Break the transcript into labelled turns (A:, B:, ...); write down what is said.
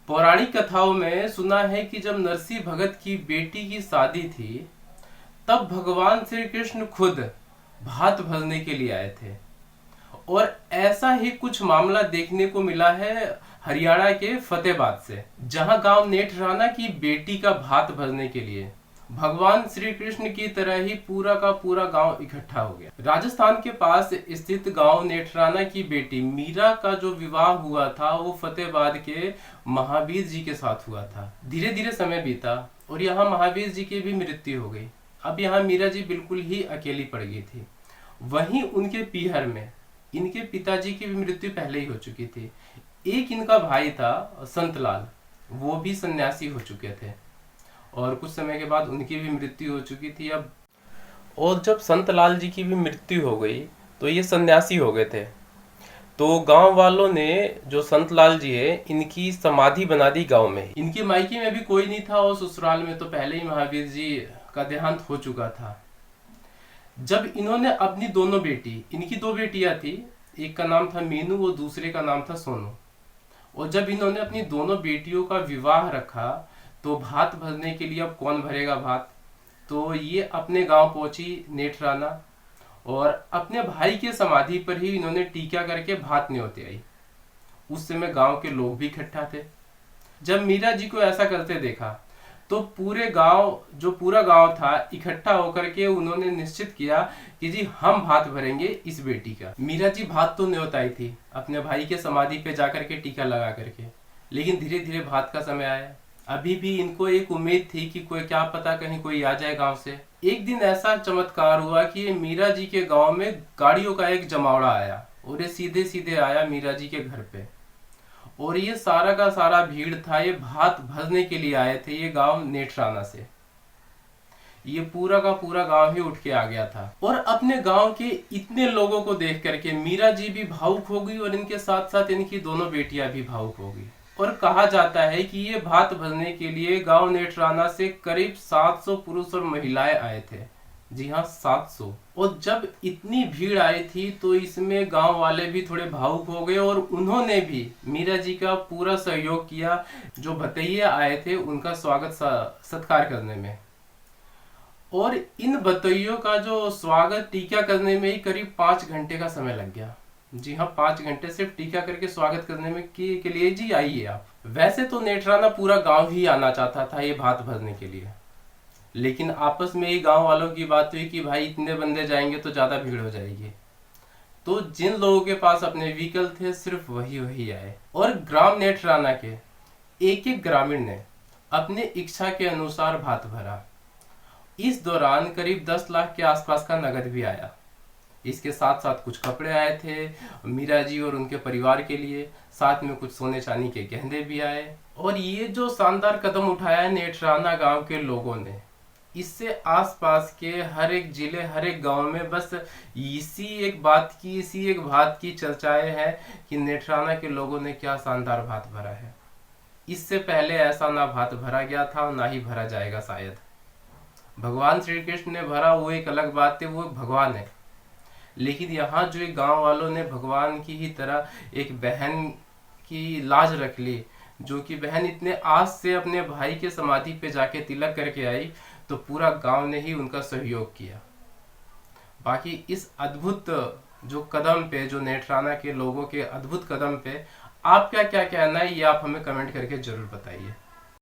A: पौराणिक कथाओं में सुना है कि जब नरसिंह भगत की बेटी की शादी थी, तब भगवान श्री कृष्ण खुद भात भरने के लिए आए थे। और ऐसा ही कुछ मामला देखने को मिला है हरियाणा के फतेहाबाद से, जहां गांव नेठराना की बेटी का भात भरने के लिए भगवान श्री कृष्ण की तरह ही पूरा का पूरा गांव इकट्ठा हो गया। राजस्थान के पास स्थित गांव नेठराना की बेटी मीरा का जो विवाह हुआ था वो फतेहाबाद के महावीर जी के साथ हुआ था। धीरे धीरे समय बीता और यहाँ महावीर जी की भी मृत्यु हो गई। अब यहाँ मीरा जी बिल्कुल ही अकेली पड़ गई थी। वहीं उनके पीहर में इनके पिताजी की भी मृत्यु पहले ही हो चुकी थी। एक इनका भाई था संतलाल, वो भी सन्यासी हो चुके थे और कुछ समय के बाद उनकी भी मृत्यु हो चुकी थी। अब और जब संतलाल जी की भी मृत्यु हो गई तो ये सन्यासी हो गए थे। तो गांव वालों ने जो संतलाल जी है इनकी समाधि बना दी गांव में। इनकी मायके में भी कोई नहीं था और ससुराल में तो पहले ही महावीर जी का देहांत हो चुका था। जब इन्होंने अपनी दोनों बेटी, इनकी दो बेटियां थी, एक का नाम था मीनू और दूसरे का नाम था सोनू, और जब इन्होंने अपनी दोनों बेटियों का विवाह रखा तो भात भरने के लिए अब कौन भरेगा भात। तो ये अपने गांव पहुंची नेठराना और अपने भाई के समाधि पर ही इन्होंने टीका करके भात न्योते आई। उस समय गांव के लोग भी इकट्ठा थे। जब मीरा जी को ऐसा करते देखा तो पूरा गांव था इकट्ठा होकर के उन्होंने निश्चित किया कि जी हम भात भरेंगे इस बेटी का। मीरा जी भात तो न्योत आई थी अपने भाई के समाधि पे जाकर के टीका लगा करके, लेकिन धीरे धीरे भात का समय आया। अभी भी इनको एक उम्मीद थी कि कोई, क्या पता कहीं कोई आ जाए गांव से। एक दिन ऐसा चमत्कार हुआ कि मीरा जी के गांव में गाड़ियों का एक जमावड़ा आया और ये सीधे सीधे आया मीरा जी के घर पे। और ये सारा का सारा भीड़ था, ये भात भरने के लिए आए थे ये गांव नेठराना से। ये पूरा का पूरा गांव ही उठ के आ गया था और अपने गांव के इतने लोगों को देख करके मीरा जी भी भावुक हो गई और इनके साथ साथ इनकी दोनों बेटियां भी भावुक हो गई। और कहा जाता है कि ये भात भरने के लिए गांव नेठराना से करीब 700 पुरुष और महिलाएं आए थे। जी हाँ, 700। और जब इतनी भीड़ आई थी तो इसमें गांव वाले भी थोड़े भावुक हो गए और उन्होंने भी मीरा जी का पूरा सहयोग किया। जो भतैया आए थे उनका स्वागत सत्कार करने में, और इन भतैयों का जो स्वागत टीका करने में ही करीब 5 घंटे का समय लग गया। जी हाँ, 5 घंटे सिर्फ टीका करके स्वागत करने में के लिए जी आइए आप। वैसे तो नेठराना पूरा गांव ही आना चाहता था ये भात भरने के लिए, लेकिन आपस में ही गांव वालों की बात हुई कि भाई इतने बंदे जाएंगे तो ज्यादा भीड़ हो जाएगी। तो जिन लोगों के पास अपने व्हीकल थे सिर्फ वही आए और ग्राम नेठराना के एक एक ग्रामीण ने अपने इच्छा के अनुसार भात भरा। इस दौरान करीब 10 लाख के आसपास का नगद भी आया। इसके साथ साथ कुछ कपड़े आए थे मीरा जी और उनके परिवार के लिए, साथ में कुछ सोने चांदी के गहने भी आए। और ये जो शानदार कदम उठाया नेठराना गांव के लोगों ने, इससे आसपास के हर एक जिले, हर एक गांव में बस इसी एक भात की चर्चाएं हैं कि नेठराना के लोगों ने क्या शानदार भात भरा है। इससे पहले ऐसा ना भात भरा गया था और ना ही भरा जाएगा शायद। भगवान श्री कृष्ण ने भरा वो एक अलग बात है, वो भगवान है, लेकिन यहाँ जो एक गांव वालों ने भगवान की ही तरह एक बहन की लाज रख ली, जो कि बहन इतने आस से अपने भाई के समाधि पे जाके तिलक करके आई, तो पूरा गांव ने ही उनका सहयोग किया। बाकी इस अद्भुत जो कदम पे, जो नेठराना के लोगों के अद्भुत कदम पे आपका क्या कहना है, ये आप हमें कमेंट करके जरूर बताइए।